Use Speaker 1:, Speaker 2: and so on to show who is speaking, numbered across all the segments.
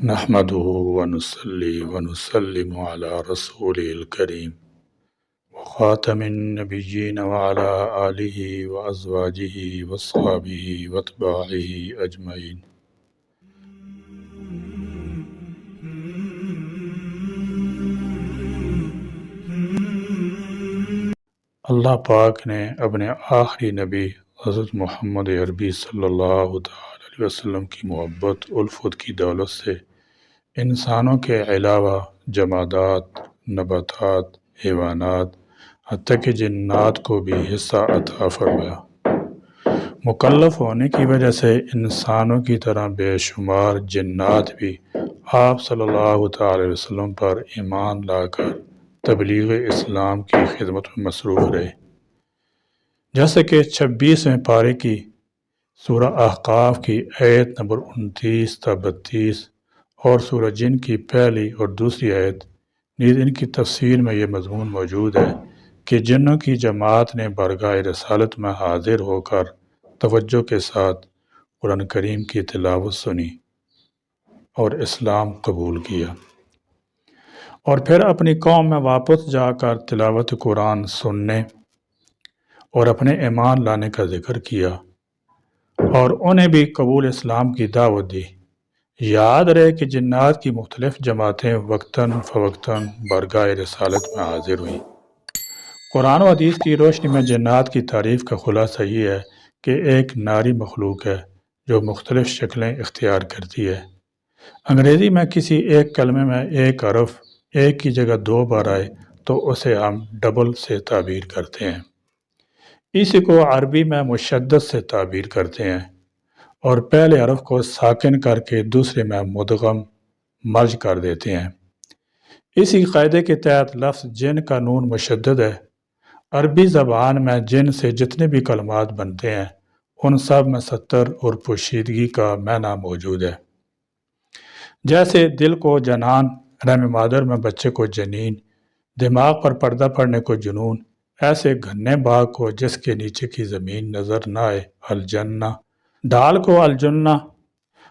Speaker 1: نحمده ونصلي ونسلم على رسوله الكريم وخاتم النبيين وعلى آله وأزواجه وأصحابه وأتباعه أجمعين. اللہ پاک نے اپنے آخری نبی حضرت محمد عربی صلی اللہ علیہ وسلم کی محبت الفت کی دولت سے انسانوں کے علاوہ جمادات، نباتات، حیوانات، حتیٰ کہ جنات کو بھی حصہ عطا فرمایا۔ مکلف ہونے کی وجہ سے انسانوں کی طرح بے شمار جنات بھی آپ صلی اللہ علیہ وسلم پر ایمان لا کر تبلیغ اسلام کی خدمت میں مصروف رہے، جیسے کہ 26ویں پارے کی سورہ احقاف کی آیت نمبر 29 تا 32 اور سورہ جن کی پہلی اور دوسری آیت نیز ان کی تفسیر میں یہ مضمون موجود ہے کہ جنوں کی جماعت نے بارگاہ رسالت میں حاضر ہو کر توجہ کے ساتھ قرآن کریم کی تلاوت سنی اور اسلام قبول کیا، اور پھر اپنی قوم میں واپس جا کر تلاوت قرآن سننے اور اپنے ایمان لانے کا ذکر کیا اور انہیں بھی قبول اسلام کی دعوت دی۔ یاد رہے کہ جنات کی مختلف جماعتیں وقتاً فوقتاً بارگاہ رسالت میں حاضر ہوئیں۔ قرآن و حدیث کی روشنی میں جنات کی تعریف کا خلاصہ یہ ہے کہ ایک ناری مخلوق ہے جو مختلف شکلیں اختیار کرتی ہے۔ انگریزی میں کسی ایک کلمے میں ایک حرف ایک کی جگہ 2 بار آئے تو اسے ہم ڈبل سے تعبیر کرتے ہیں، اسی کو عربی میں مشدد سے تعبیر کرتے ہیں، اور پہلے حرف کو ساکن کر کے دوسرے میں مدغم مرج کر دیتے ہیں۔ اسی قاعدے کے تحت لفظ جن کا نون مشدد ہے۔ عربی زبان میں جن سے جتنے بھی کلمات بنتے ہیں ان سب میں ستر اور پوشیدگی کا معنی موجود ہے، جیسے دل کو جنان، رحم مادر میں بچے کو جنین، دماغ پر پردہ پڑنے کو جنون، ایسے گھنے باغ کو جس کے نیچے کی زمین نظر نہ آئے الجنہ، ڈال کو الجنہ،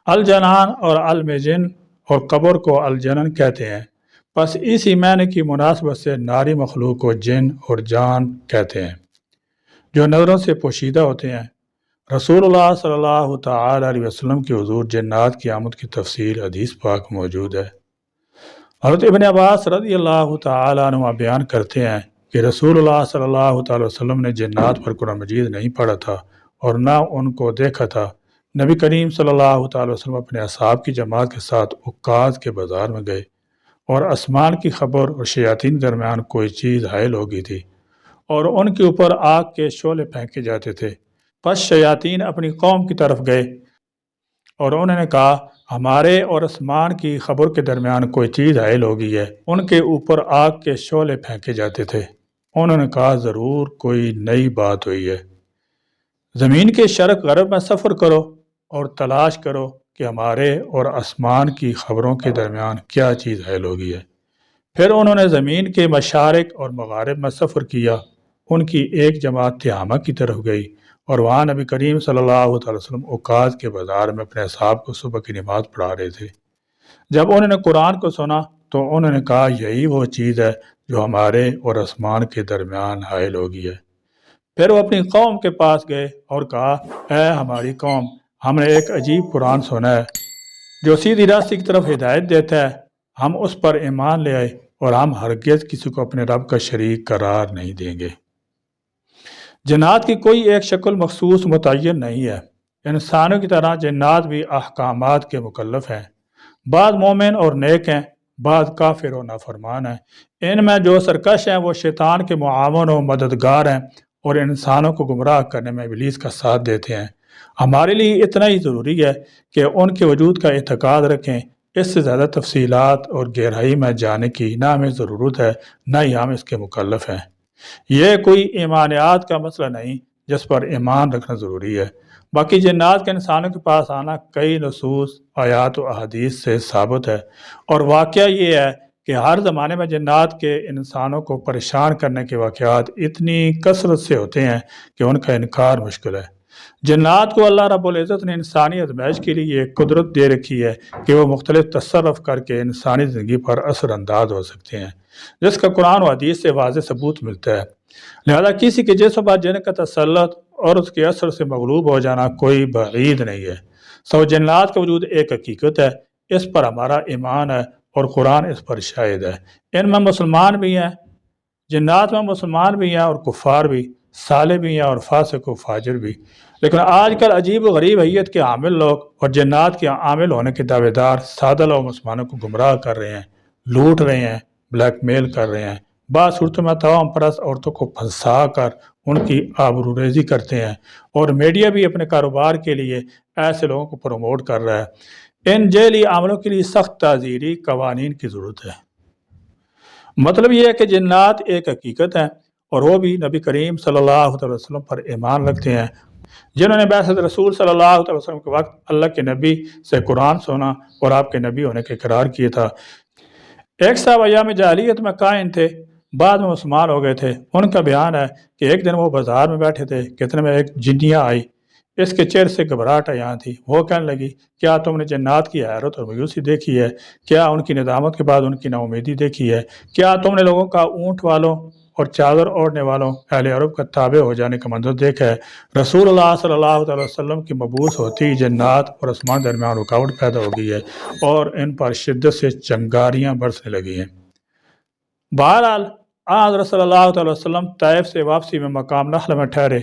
Speaker 1: الجنان اور المجن اور قبر کو الجنن کہتے ہیں۔ پس اسی معنی کی مناسبت سے ناری مخلوق کو جن اور جان کہتے ہیں جو نظروں سے پوشیدہ ہوتے ہیں۔ رسول اللہ صلی اللہ تعالی علیہ وسلم کی حضور جنات کی آمد کی تفصیل حدیث پاک موجود ہے۔ حضرت ابن عباس رضی اللہ تعالی عنہ بیان کرتے ہیں کہ رسول اللہ صلی اللہ تعالی وسلم نے جنات پر قرآن مجید نہیں پڑھا تھا اور نہ ان کو دیکھا تھا۔ نبی کریم صلی اللہ تعالی وسلم اپنے اصحاب کی جماعت کے ساتھ عکاظ کے بازار میں گئے اور آسمان کی خبر اور شیاطین درمیان کوئی چیز حائل ہو گئی تھی اور ان کے اوپر آگ کے شعلے پھینکے جاتے تھے۔ پس شیاطین اپنی قوم کی طرف گئے اور انہوں نے کہا ہمارے اور آسمان کی خبر کے درمیان کوئی چیز حائل ہو گئی ہے۔ ان کے اوپر آگ کے شعلے پھینکے جاتے تھے۔ انہوں نے کہا ضرور کوئی نئی بات ہوئی ہے، زمین کے شرق غرب میں سفر کرو اور تلاش کرو کہ ہمارے اور آسمان کی خبروں کے درمیان کیا چیز حائل ہو گئی ہے۔ پھر انہوں نے زمین کے مشارق اور مغارب میں سفر کیا۔ ان کی ایک جماعت تہامہ کی طرف گئی اور وہاں نبی کریم صلی اللہ علیہ وسلم عکاظ کے بازار میں اپنے اصحاب کو صبح کی نماز پڑھا رہے تھے۔ جب انہوں نے قرآن کو سنا تو انہوں نے کہا یہی وہ چیز ہے جو ہمارے اور آسمان کے درمیان حائل ہو گئی ہے۔ پھر وہ اپنی قوم کے پاس گئے اور کہا اے ہماری قوم، ہم نے ایک عجیب قرآن سنا ہے جو سیدھی راستے کی طرف ہدایت دیتا ہے۔ ہم اس پر ایمان لے آئے اور ہم ہرگز کسی کو اپنے رب کا شریک قرار نہیں دیں گے۔ جنات کی کوئی ایک شکل مخصوص متعین نہیں ہے۔ انسانوں کی طرح جنات بھی احکامات کے مکلف ہیں، بعض مومن اور نیک ہیں، بعض کافر و نافرمان ہیں۔ ان میں جو سرکش ہیں وہ شیطان کے معاون و مددگار ہیں اور انسانوں کو گمراہ کرنے میں ابلیس کا ساتھ دیتے ہیں۔ ہمارے لیے اتنا ہی ضروری ہے کہ ان کے وجود کا اعتقاد رکھیں، اس سے زیادہ تفصیلات اور گہرائی میں جانے کی نہ ہمیں ضرورت ہے نہ ہی ہم اس کے مکلف ہیں۔ یہ کوئی ایمانیات کا مسئلہ نہیں جس پر ایمان رکھنا ضروری ہے۔ باقی جنات کے انسانوں کے پاس آنا کئی نصوص، آیات و احادیث سے ثابت ہے، اور واقعہ یہ ہے کہ ہر زمانے میں جنات کے انسانوں کو پریشان کرنے کے واقعات اتنی کثرت سے ہوتے ہیں کہ ان کا انکار مشکل ہے۔ جنات کو اللہ رب العزت نے انسانی آزمائش کے لیے ایک قدرت دے رکھی ہے کہ وہ مختلف تصرف کر کے انسانی زندگی پر اثر انداز ہو سکتے ہیں، جس کا قرآن و حدیث سے واضح ثبوت ملتا ہے۔ لہذا کسی کے جسم پر جن کا تسلط اور اس کے اثر سے مغلوب ہو جانا کوئی بعید نہیں ہے۔ سو جنات کا وجود ایک حقیقت ہے، اس پر ہمارا ایمان ہے اور قرآن اس پر شاہد ہے۔ ان میں مسلمان بھی ہیں، جنات میں مسلمان بھی ہیں اور کفار بھی، صالح بھی ہیں اور فاسق و فاجر بھی۔ لیکن آج کل عجیب و غریب حیت کے عامل لوگ اور جنات کے عامل ہونے کے دعوے دار سادہ لوگ مسلمانوں کو گمراہ کر رہے ہیں، لوٹ رہے ہیں، بلیک میل کر رہے ہیں، بعض صورتوں میں توام پرست عورتوں کو پھنسا کر ان کی آبروریزی کرتے ہیں، اور میڈیا بھی اپنے کاروبار کے لیے ایسے لوگوں کو پروموٹ کر رہا ہے۔ ان جیلی عملوں کے لیے سخت تعزیری قوانین کی ضرورت ہے۔ مطلب یہ ہے کہ جنات ایک حقیقت ہے اور وہ بھی نبی کریم صلی اللہ علیہ وسلم پر ایمان رکھتے ہیں، جنہوں نے بعثت رسول صلی اللہ علیہ وسلم کے وقت اللہ کے نبی سے قرآن سنا اور آپ کے نبی ہونے کا اقرار کیا تھا۔ ایک صاحب ایام جاہلیت میں قائم تھے، بعد میں مسلمان ہو گئے تھے۔ ان کا بیان ہے کہ ایک دن وہ بازار میں بیٹھے تھے کہ اتنے میں ایک جنیا آئی، اس کے چہرے سے گھبراہٹ یہاں تھی۔ وہ کہنے لگی، کیا تم نے جنات کی حیرت اور مایوسی دیکھی ہے؟ کیا ان کی ندامت کے بعد ان کی نا امیدی دیکھی ہے؟ کیا تم نے لوگوں کا اونٹ والوں اور چادر اوڑھنے والوں اہل عرب کا تابع ہو جانے کا منظر دیکھا ہے؟ رسول اللہ صلی اللہ علیہ وسلم کی مبعوث ہوتی جنات اور آسمان درمیان رکاوٹ پیدا ہو گئی ہے اور ان پر شدت سے چنگاریاں برسنے لگی ہیں۔ بہرحال حضرت صلی اللہ علیہ وسلم طائف سے واپسی میں مقام نخل میں ٹھہرے۔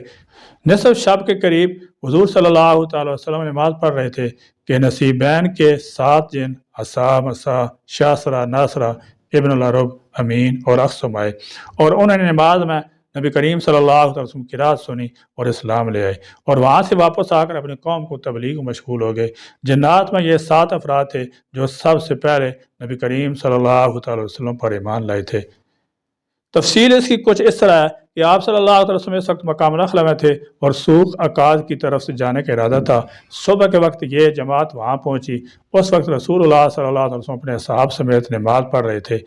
Speaker 1: نصف شب کے قریب حضور صلی اللہ علیہ وسلم نماز پڑھ رہے تھے کہ نصیبین کے 7 جن عصا، مسا، شاسرا، ناصرہ، ابن العرب، امین اور اقسم آئے، اور انہوں نے نماز میں نبی کریم صلی اللہ علیہ وسلم کی رات سنی اور اسلام لے آئے، اور وہاں سے واپس آ کر اپنی قوم کو تبلیغ میں مشغول ہو گئے۔ جنات میں یہ 7 افراد تھے جو سب سے پہلے نبی کریم صلی اللہ علیہ وسلم پر ایمان لائے تھے۔ تفصیل اس کی کچھ اس طرح ہے کہ آپ صلی اللہ علیہ وسلم اس وقت مقام نخلا میں تھے اور سوق عکاظ کی طرف سے جانے کا ارادہ تھا۔ صبح کے وقت یہ جماعت وہاں پہنچی۔ اس وقت رسول اللہ صلی اللہ علیہ وسلم اپنے اصحاب سمیت نماز پڑھ رہے تھے۔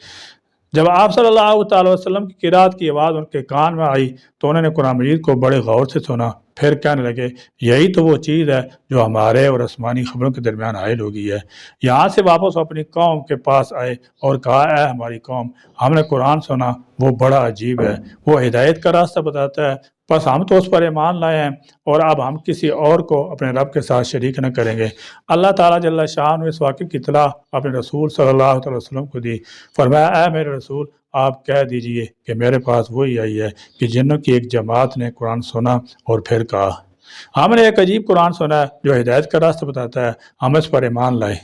Speaker 1: جب آپ صلی اللہ تعالی وسلم کی قرات کی آواز ان کے کان میں آئی تو انہوں نے قرآن مجید کو بڑے غور سے سنا، پھر کہنے لگے، یہی تو وہ چیز ہے جو ہمارے اور آسمانی خبروں کے درمیان حائل ہو گئی ہے۔ یہاں سے واپس اپنی قوم کے پاس آئے اور کہا، اے ہماری قوم، ہم نے قرآن سنا، وہ بڑا عجیب ہے، وہ ہدایت کا راستہ بتاتا ہے، بس ہم تو اس پر ایمان لائے ہیں اور اب ہم کسی اور کو اپنے رب کے ساتھ شریک نہ کریں گے۔ اللہ تعالیٰ جل شاہ نے اس واقعے کی اطلاع اپنے رسول صلی اللہ علیہ وسلم کو دی۔ فرمایا، اے میرے رسول، آپ کہہ دیجئے کہ میرے پاس وہی آئی ہے کہ جنوں کی ایک جماعت نے قرآن سنا اور پھر کہا، ہم نے ایک عجیب قرآن سنا ہے جو ہدایت کا راستہ بتاتا ہے، ہم اس پر ایمان لائے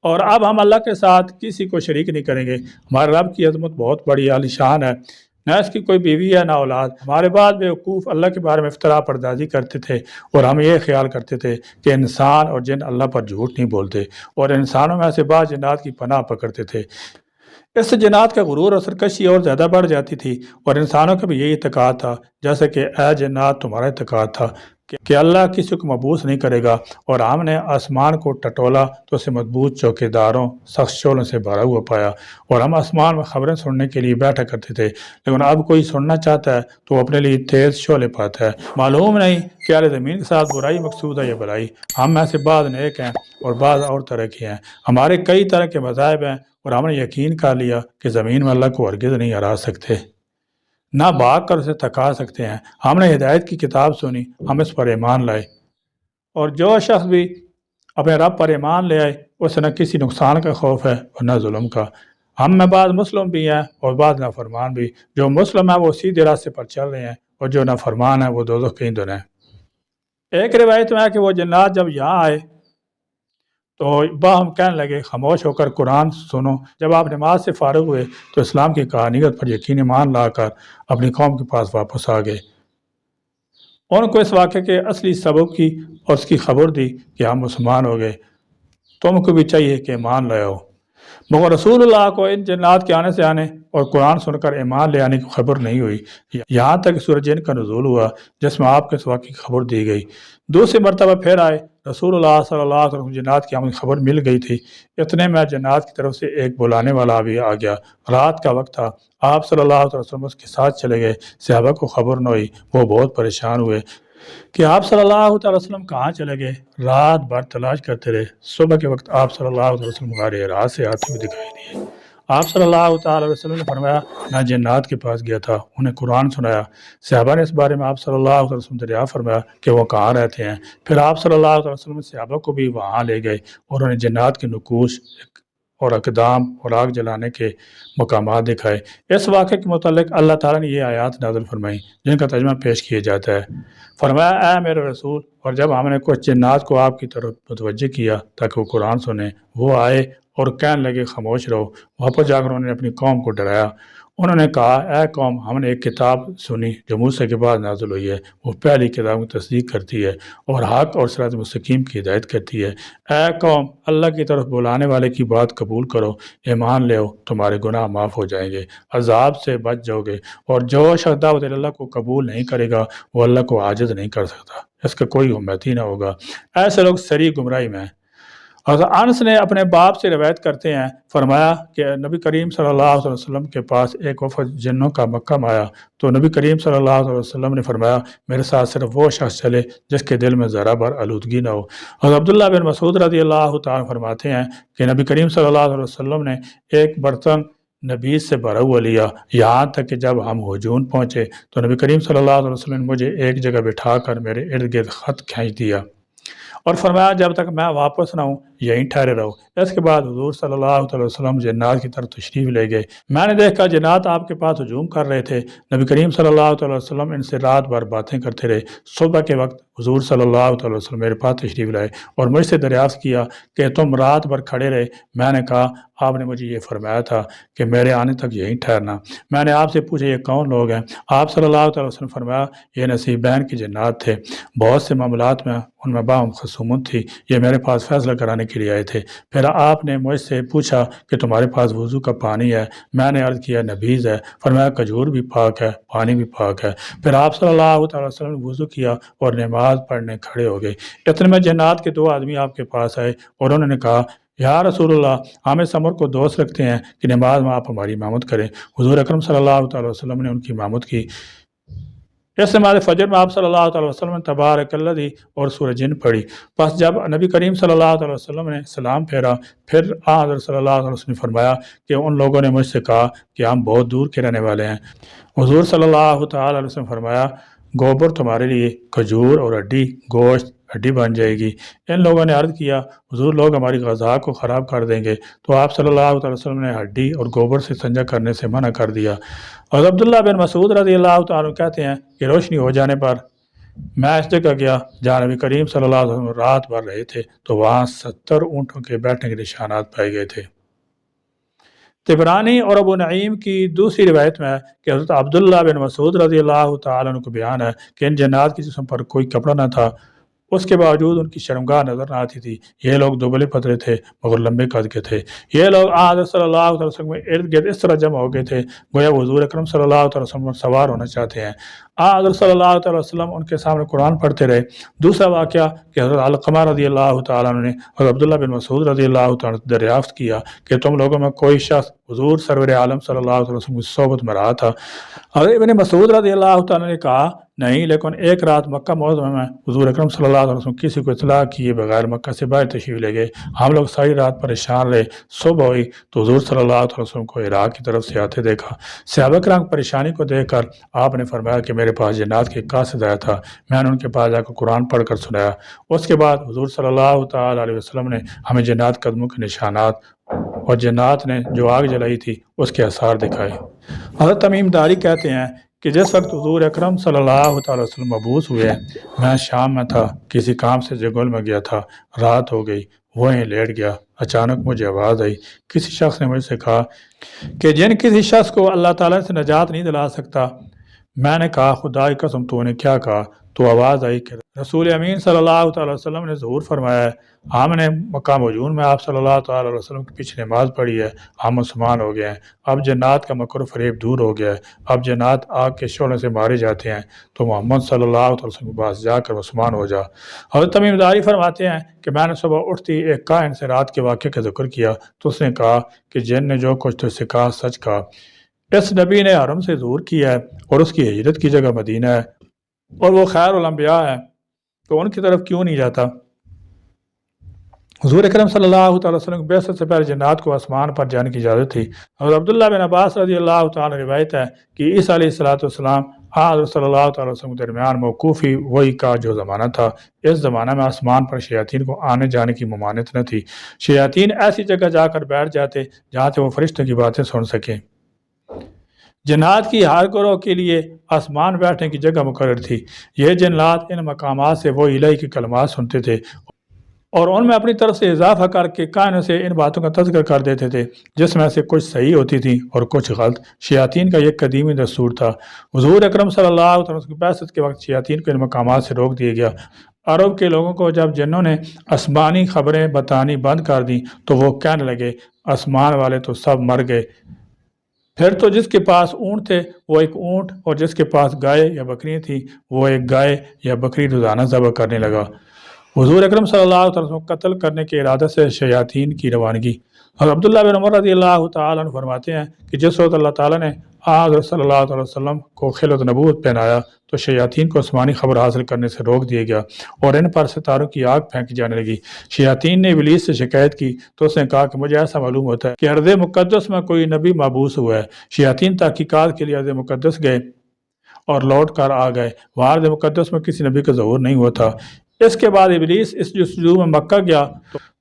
Speaker 1: اور اب ہم اللہ کے ساتھ کسی کو شریک نہیں کریں گے۔ ہمارے رب کی عظمت بہت بڑی عالی شان ہے، نہ اس کی کوئی بیوی ہے نہ اولاد۔ ہمارے بعد بیوقوف اللہ کے بارے میں افتراء پردازی کرتے تھے اور ہم یہ خیال کرتے تھے کہ انسان اور جن اللہ پر جھوٹ نہیں بولتے، اور انسانوں میں سے بعض جنات کی پناہ پکڑتے تھے۔ اس سے جنات کا غرور اور سرکشی اور زیادہ بڑھ جاتی تھی، اور انسانوں کا بھی یہی اعتقاد تھا، جیسے کہ اے جنات، تمہارا اعتقاد تھا کہ اللہ کسی کو مبعوث نہیں کرے گا، اور ہم نے آسمان کو ٹٹولا تو اسے مضبوط چوکیداروں، سخت شعلوں سے بھرا ہوا پایا، اور ہم آسمان میں خبریں سننے کے لیے بیٹھا کرتے تھے، لیکن اب کوئی سننا چاہتا ہے تو وہ اپنے لیے تیز شعلے پاتا ہے۔ معلوم نہیں کہ اہل زمین کے ساتھ برائی مقصود ہے یا بھلائی۔ ہم میں سے بعض نیک ہیں اور بعض اور طرح کے ہیں، ہمارے کئی طرح کے مذاہب ہیں، اور ہم نے یقین کر لیا کہ زمین میں اللہ کو ہرگز نہیں ہرا سکتے، نہ بھاگ کر اسے تھکا سکتے ہیں۔ ہم نے ہدایت کی کتاب سنی، ہم اس پر ایمان لائے، اور جو شخص بھی اپنے رب پر ایمان لے آئے اسے نہ کسی نقصان کا خوف ہے اور نہ ظلم کا۔ ہم میں بعض مسلم بھی ہیں اور بعض نافرمان بھی۔ جو مسلم ہیں وہ سیدھے راستے پر چل رہے ہیں، اور جو نافرمان ہیں وہ دوزخ کے ایندھن ہیں۔ ایک روایت میں ہے کہ وہ جنات جب یہاں آئے تو باہم کہنے لگے، خاموش ہو کر قرآن سنو۔ جب آپ نماز سے فارغ ہوئے تو اسلام کی کہانیت پر یقین ایمان لا کر اپنی قوم کے پاس واپس آ گئے۔ ان کو اس واقعے کے اصلی سبب کی اور اس کی خبر دی کہ ہم مسلمان ہو گئے، تم کو بھی چاہیے کہ ایمان لے آؤ۔ مگر رسول اللہ کو ان جنات کے آنے اور قرآن سن کر ایمان لے آنے کی خبر نہیں ہوئی، یہاں تک کہ سورہ جن کا نزول ہوا جس میں آپ کے اس واقعے کی خبر دی گئی۔ دوسری مرتبہ پھر آئے، رسول اللہ صلی اللہ علیہ وسلم جنات کی آمد کی خبر مل گئی تھی۔ اتنے میں جنات کی طرف سے ایک بلانے والا بھی آ گیا۔ رات کا وقت تھا، آپ صلی اللہ علیہ وسلم اس کے ساتھ چلے گئے۔ صحابہ کو خبر نہ ہوئی، وہ بہت پریشان ہوئے۔ کہ آپ صلی اللہ تعالی وسلم کہاں چلے گئے، رات بھر تلاش کرتے رہے، صبح کے وقت آپ صلی اللہ علیہ وسلم غار حرا سے آتے ہوئے دکھائی دیے۔ آپ صلی اللہ تعالی وسلم نے فرمایا میں جنات کے پاس گیا تھا، انہیں قرآن سنایا۔ صحابہ نے اس بارے میں آپ صلی اللہ علیہ وسلم دریافت فرمایا کہ وہ کہاں رہتے ہیں۔ پھر آپ صلی اللہ علیہ وسلم صحابہ کو بھی وہاں لے گئے اور انہیں جنات کے نقوش اور اقدام اور آگ جلانے کے مقامات دکھائے۔ اس واقعے کے متعلق اللہ تعالیٰ نے یہ آیات نازل فرمائی جن کا ترجمہ پیش کیا جاتا ہے۔ فرمایا اے میرے رسول، اور جب ہم نے کچھ جنات کو آپ کی طرف متوجہ کیا تاکہ وہ قرآن سنیں، وہ آئے اور کہنے لگے خاموش رہو۔ واپس جا کر انہوں نے اپنی قوم کو ڈرایا۔ انہوں نے کہا اے قوم، ہم نے ایک کتاب سنی جو موسیٰ کے بعد نازل ہوئی ہے، وہ پہلی کتاب کی تصدیق کرتی ہے اور حق اور صراط مستقیم کی ہدایت کرتی ہے۔ اے قوم، اللہ کی طرف بلانے والے کی بات قبول کرو، ایمان لے آؤ، تمہارے گناہ معاف ہو جائیں گے، عذاب سے بچ جاؤ گے، اور جو شخص دعوت اللہ کو قبول نہیں کرے گا وہ اللہ کو عاجز نہیں کر سکتا، اس کا کوئی امت ہی نہ ہوگا۔ ایسے لوگ سری گمراہی میں ہیں۔ حضرت انس نے اپنے باپ سے روایت کرتے ہیں، فرمایا کہ نبی کریم صلی اللہ علیہ وسلم کے پاس ایک وفد جنوں کا مکہ میں آیا تو نبی کریم صلی اللہ علیہ وسلم نے فرمایا میرے ساتھ صرف وہ شخص چلے جس کے دل میں ذرا بھر آلودگی نہ ہو۔ حضرت عبداللہ بن مسعود رضی اللہ تعالیٰ فرماتے ہیں کہ نبی کریم صلی اللہ علیہ وسلم نے ایک برتن نبیذ سے بھرا ہوا لیا، یہاں تک کہ جب ہم ہجون پہنچے تو نبی کریم صلی اللہ علیہ وسلم نے مجھے ایک جگہ بٹھا کر میرے ارد گرد خط کھینچ دیا اور فرمایا جب تک میں واپس نہ ہوں یہیں ٹھہرے رہو۔ اس کے بعد حضور صلی اللہ علیہ وسلم جنات کی طرف تشریف لے گئے۔ میں نے دیکھا جنات آپ کے پاس ہجوم کر رہے تھے۔ نبی کریم صلی اللہ علیہ وسلم ان سے رات بھر باتیں کرتے رہے۔ صبح کے وقت حضور صلی اللہ علیہ وسلم میرے پاس تشریف لائے اور مجھ سے دریافت کیا کہ تم رات بھر کھڑے رہے۔ میں نے کہا آپ نے مجھے یہ فرمایا تھا کہ میرے آنے تک یہیں ٹھہرنا۔ میں نے آپ سے پوچھا یہ کون لوگ ہیں؟ آپ صلی اللہ علیہ وسلم فرمایا یہ نصیبین کی جنات تھے، بہت سے معاملات میں ان میں باہم خصومت تھی، یہ میرے پاس فیصلہ کرانے کے لیے آئے تھے۔ پھر آپ نے مجھ سے پوچھا کہ تمہارے پاس وضو کا پانی ہے؟ میں نے عرض کیا نبیذ ہے۔ فرمایا کھجور بھی پاک ہے، پانی بھی پاک ہے۔ پھر آپ صلی اللہ علیہ وسلم نے وضو کیا اور نماز پڑھنے کھڑے ہو گئے۔ اتنے میں جنات کے دو آدمی آپ کے پاس آئے اور انہوں نے کہا یا رسول اللہ، ہم اس امر کو دوست رکھتے ہیں کہ نماز میں آپ ہماری امامت کریں۔ حضور اکرم صلی اللہ علیہ وسلم نے ان کی امامت کی۔ اس نماز فجر میں آپ صلی اللہ علیہ وسلم نے تبارک الذی اور سورہ جن پڑھی۔ پس جب نبی کریم صلی اللہ علیہ وسلم نے سلام پھیرا، پھر حضرت صلی اللہ علیہ وسلم نے فرمایا کہ ان لوگوں نے مجھ سے کہا کہ ہم بہت دور کے رہنے والے ہیں۔ حضور صلی اللہ تعالی علیہ وسلم فرمایا گوبر تمہارے لیے، کھجور اور ہڈی گوشت ہڈی بن جائے گی۔ ان لوگوں نے عرض کیا حضور لوگ ہماری غذا کو خراب کر دیں گے، تو آپ صلی اللہ علیہ وسلم نے ہڈی اور گوبر سے سنجا کرنے سے منع کر دیا۔ اور عبداللہ بن مسعود رضی اللہ تعالیٰ کہتے ہیں کہ روشنی ہو جانے پر میں اس جگہ گیا جہاں نبی کریم صلی اللہ علیہ وسلم رات بھر رہے تھے تو وہاں 70 اونٹوں کے بیٹھنے کے نشانات پائے گئے تھے۔ طبرانی اور ابو نعیم کی دوسری روایت میں ہے کہ حضرت عبداللہ بن مسعود رضی اللہ تعالیٰ عنہ کو بیان ہے کہ ان جنات کے جسم پر کوئی کپڑا نہ تھا، اس کے باوجود ان کی شرمگاہ نظر نہ آتی تھی۔ یہ لوگ دبلے پتلے تھے مگر لمبے قد کے تھے۔ یہ لوگ حضرت صلی اللہ علیہ وسلم کے ارد گرد اس طرح جمع ہو گئے تھے گویا حضور اکرم صلی اللہ علیہ وسلم پر سوار ہونا چاہتے ہیں۔ حضرت صلی اللہ علیہ وسلم ان کے سامنے قرآن پڑھتے رہے۔ دوسرا واقعہ کہ حضرت علقمہ رضی اللہ تعالیٰ عنہ نے حضرت عبداللہ بن مسعود رضی اللہ تعالیٰ عنہ دریافت کیا کہ تم لوگوں میں کوئی شخص حضور سرور عالم صلی اللہ علیہ وسلم کی صحبت میں رہا تھا؟ حضرت ابن مسعود رضی اللہ تعالیٰ نے کہا نہیں، لیکن ایک رات مکہ معظمہ میں حضور اکرم صلی اللہ علیہ وسلم کسی کو اطلاع کیے بغیر مکہ سے باہر تشریف لے گئے۔ ہم لوگ ساری رات پریشان رہے۔ صبح ہوئی تو حضور صلی اللہ علیہ وسلم کو عراق کی طرف سے آتے دیکھا۔ صحابہ کرام پریشانی کو دیکھ کر آپ نے فرمایا کہ میرے پاس جنات کے قاصد آیا تھا، میں نے ان کے پاس جا کر قرآن پڑھ کر سنایا۔ اس کے بعد حضور صلی اللہ تعالیٰ علیہ وسلم نے ہمیں جنات قدموں کے نشانات اور جنات نے جو آگ جلائی تھی اس کے آثار دکھائے۔ حضرت تمیم داری کہتے ہیں کہ جس وقت حضور اکرم صلی اللہ تعالی وسلم مبعوث ہوئے میں شام میں تھا، کسی کام سے جنگل میں گیا تھا، رات ہو گئی، وہیں لیٹ گیا۔ اچانک مجھے آواز آئی، کسی شخص نے مجھ سے کہا کہ جن کسی شخص کو اللہ تعالیٰ سے نجات نہیں دلا سکتا۔ میں نے کہا خدا کی قسم تو نے کیا کہا؟ تو آواز آئی کہ رسول امین صلی اللہ تعالی وسلم نے ظہور فرمایا ہے، ہم نے مقام ہجون میں آپ صلی اللہ تعالی وسلم کے پیچھے نماز پڑھی ہے، ہم مسلمان ہو گئے ہیں۔ اب جنات کا مکر و فریب دور ہو گیا ہے، اب جنات آگ کے شعلوں سے مارے جاتے ہیں، تو محمد صلی اللہ علیہ وسلم کے پاس جا کر مسلمان ہو جا۔ حضرت تمیم داری فرماتے ہیں کہ میں نے صبح اٹھتی ایک کاہن سے رات کے واقعے کا ذکر کیا تو اس نے کہا کہ جن نے جو کچھ تجھ سے کہا سچ کہا۔ اس نبی نے حرم سے ظہور کیا ہے اور اس کی ہجرت کی جگہ مدینہ ہے۔ اور وہ خیر الانبیاء ہے تو ان کی طرف کیوں نہیں جاتا؟ حضور اکرم صلی اللہ تعالی وسلم کی بعثت سے پہلے جنات کو آسمان پر جانے کی اجازت تھی۔ اور عبداللہ بن عباس رضی اللہ تعالیٰ روایت ہے کہ عیسیٰ علیہ السلام حضرت صلی اللہ تعالی وسلم کے درمیان موقوفی وہی کا جو زمانہ تھا، اس زمانہ میں آسمان پر شیاطین کو آنے جانے کی ممانعت نہ تھی۔ شیاطین ایسی جگہ جا کر بیٹھ جاتے جہاں سے وہ فرشتوں کی باتیں سن سکیں۔ جنات کی ہر گروہ کے لیے آسمان بیٹھنے کی جگہ مقرر تھی۔ یہ جنات ان مقامات سے وہ الہی کے کلمات سنتے تھے اور ان میں اپنی طرف سے اضافہ کر کے کائنوں سے ان باتوں کا تذکر کر دیتے تھے جس میں سے کچھ صحیح ہوتی تھی اور کچھ غلط۔ شیاطین کا یہ قدیمی دستور تھا۔ حضور اکرم صلی اللہ علیہ وسلم کی بعثت کے وقت شیاطین کو ان مقامات سے روک دیا گیا۔ عرب کے لوگوں کو جب جنوں نے آسمانی خبریں بتانی بند کر دیں تو وہ کہنے لگے آسمان والے تو سب مر گئے۔ پھر تو جس کے پاس اونٹ تھے وہ ایک اونٹ اور جس کے پاس گائے یا بکری تھی وہ ایک گائے یا بکری روزانہ ذبح کرنے لگا۔ حضور اکرم صلی اللہ علیہ وسلم قتل کرنے کے ارادے سے شیاطین کی روانگی۔ اور عبداللہ بن عمر رضی اللہ تعالیٰ عنہ فرماتے ہیں کہ جس وقت اللہ تعالیٰ نے حضرت صلی اللہ علیہ وسلم کو خلعت نبوت پہنایا تو شیاطین کو آسمانی خبر حاصل کرنے سے روک دیا گیا اور ان پر ستاروں کی آگ پھینکی جانے لگی۔ شیاطین نے ابلیس سے شکایت کی تو اس نے کہا کہ مجھے ایسا معلوم ہوتا ہے کہ ارض مقدس میں کوئی نبی مبعوث ہوا ہے۔ شیاطین تحقیقات کے لیے ارض مقدس گئے اور لوٹ کر آ گئے، وہاں ارض مقدس میں کسی نبی کا ظہور نہیں ہوا تھا۔ اس کے بعد ابلیس اس جستجو میں مکہ گیا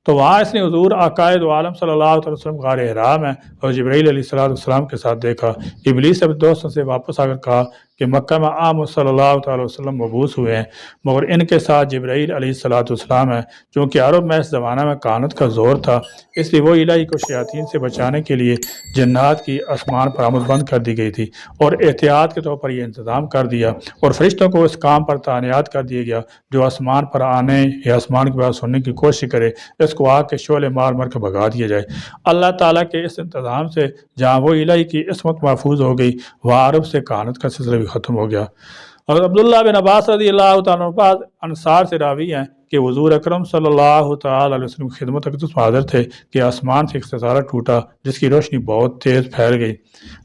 Speaker 1: تو وہاں اس نے حضور عقائد عالم صلی اللہ علیہ وسلم غار احرام ہے اور جبرائیل علیہ السلام کے ساتھ دیکھا۔ ابلیس اپنے دوستوں سے واپس آ کر کہا کہ مکہ میں آمد صلی اللہ تعالی وسلم مبعوث ہوئے ہیں مگر ان کے ساتھ جبرائیل علیہ السلام ہے۔ چونکہ عرب میں اس زمانہ میں کہانت کا زور تھا اس لیے وہ الہی کو شیاطین سے بچانے کے لیے جنات کی آسمان پر آمد بند کر دی گئی تھی اور احتیاط کے طور پر یہ انتظام کر دیا اور فرشتوں کو اس کام پر تعینات کر دیا گیا جو آسمان پر آنے یا آسمان کی بات سننے کی کوشش کرے اس کو آگ کے شعلے مار مار کے بھگا دیا جائے۔ اللہ تعالیٰ کے اس انتظام سے جہاں وہ الہی کی عصمت محفوظ ہو گئی وہاں عرب سے کہانت کا سلسلہ بھی ختم ہو گیا۔ اور عبداللہ بن عباس رضی اللہ تعالیٰ عنہ انصار سے راوی ہیں کہ حضور اکرم صلی اللہ تعالی علیہ وسلم کی خدمت اقدس میں حاضر تھے کہ آسمان سے ایک ستارہ ٹوٹا جس کی روشنی بہت تیز پھیل گئی۔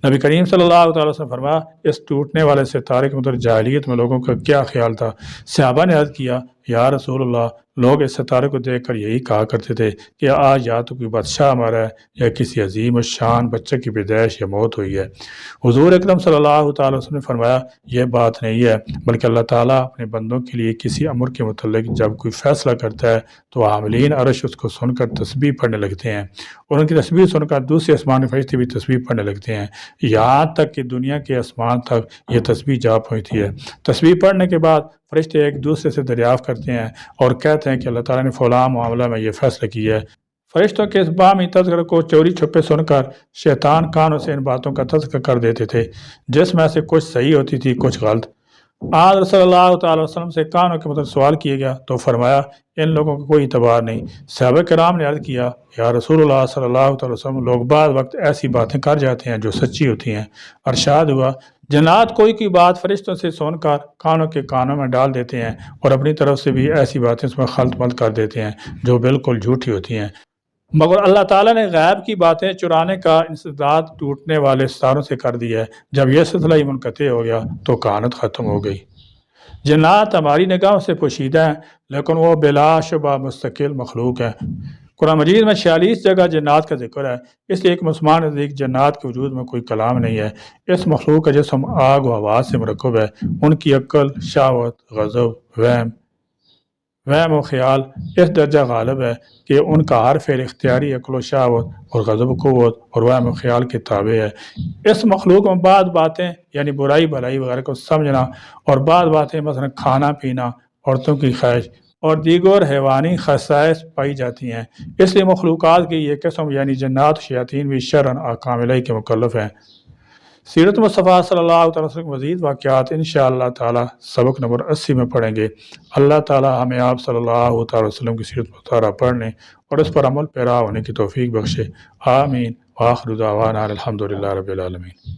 Speaker 1: نبی کریم صلی اللہ تعالی وسلم فرمایا اس ٹوٹنے والے ستارے کے متعلق جاہلیت میں لوگوں کا کیا خیال تھا؟ صحابہ نے عرض کیا یا رسول اللہ، لوگ اس ستارے کو دیکھ کر یہی کہا کرتے تھے کہ آج یا تو کوئی بادشاہ ہمارا ہے یا کسی عظیم الشان بچے کی پیدائش یا موت ہوئی ہے۔ حضور اکرم صلی اللہ تعالی وسلم نے فرمایا یہ بات نہیں ہے بلکہ اللہ تعالیٰ اپنے بندوں کے لیے کسی امر کے متعلق جب کوئی فیصلہ کرتا ہے تو عاملین عرش اس کو سن کر تسبیح پڑھنے لگتے ہیں اور ان کی تسبیح سن کر دوسرے آسمان فرشتے بھی تسبیح پڑھنے لگتے ہیں یہاں تک کہ دنیا کے آسمان تک یہ تسبیح جا پہنچتی ہے۔ تسبیح پڑھنے کے بعد فرشتے ایک دوسرے سے دریافت کرتے ہیں اور کہتے ہیں کہ اللہ تعالیٰ نے فلاں معاملہ میں یہ فیصلہ کیا ہے۔ فرشتوں کے اس بامی تذکرہ کو چوری چھپے سن کر شیطان کانوں سے ان باتوں کا تذکرہ کر دیتے تھے جس میں سے کچھ صحیح ہوتی تھی کچھ غلط۔ حضرت صلی اللہ تعالی وسلم سے کانوں کے متعلق سوال کیا گیا تو فرمایا ان لوگوں کا کوئی اعتبار نہیں۔ صحابہ کرام نے عرض کیا یا رسول اللہ صلی اللہ تعالی وسلم، لوگ بعض وقت ایسی باتیں کر جاتے ہیں جو سچی ہوتی ہیں۔ ارشاد ہوا جنات کوئی بات فرشتوں سے سن کر کانوں کے کانوں میں ڈال دیتے ہیں اور اپنی طرف سے بھی ایسی باتیں اس میں خلط ملط کر دیتے ہیں جو بالکل جھوٹی ہوتی ہیں، مگر اللہ تعالیٰ نے غیب کی باتیں چرانے کا انسداد ٹوٹنے والے ستاروں سے کر دیا ہے۔ جب یہ سلسلہ ہی منقطع ہو گیا تو کہانت ختم ہو گئی۔ جنات ہماری نگاہوں سے پوشیدہ ہیں لیکن وہ بلا شبہ مستقل مخلوق ہیں۔ قرآن مجید میں 46 جگہ جنات کا ذکر ہے، اس لیے ایک مسلمان نزدیک جنات کے وجود میں کوئی کلام نہیں ہے۔ اس مخلوق کا جسم آگ و ہوا سے مرکب ہے، ان کی عقل، شہوت، غضب، وہم و خیال اس درجہ غالب ہے کہ ان کا ہر فعل اختیاری عقل و شہوت اور غضب و قوت اور وہم و خیال کے تابع ہے۔ اس مخلوق میں بعض باتیں یعنی برائی بھلائی وغیرہ کو سمجھنا اور بعض باتیں مثلا کھانا پینا، عورتوں کی خواہش اور دیگر حیوانی خصائص پائی جاتی ہیں۔ اس لیے مخلوقات کی یہ قسم یعنی جنات و شیاطین بھی شرعاً احکام الہی کے مکلف ہیں۔ سیرت مصطفیٰ صلی اللہ علیہ وسلم مزید واقعات انشاءاللہ تعالی سبق نمبر 80 میں پڑھیں گے۔ اللہ تعالی ہمیں آپ صلی اللہ تعالی وسلم کی سیرت مطالعہ پڑھنے اور اس پر عمل پیرا ہونے کی توفیق بخشے، آمین۔ وآخر دعوانا الحمدللہ رب العالمین۔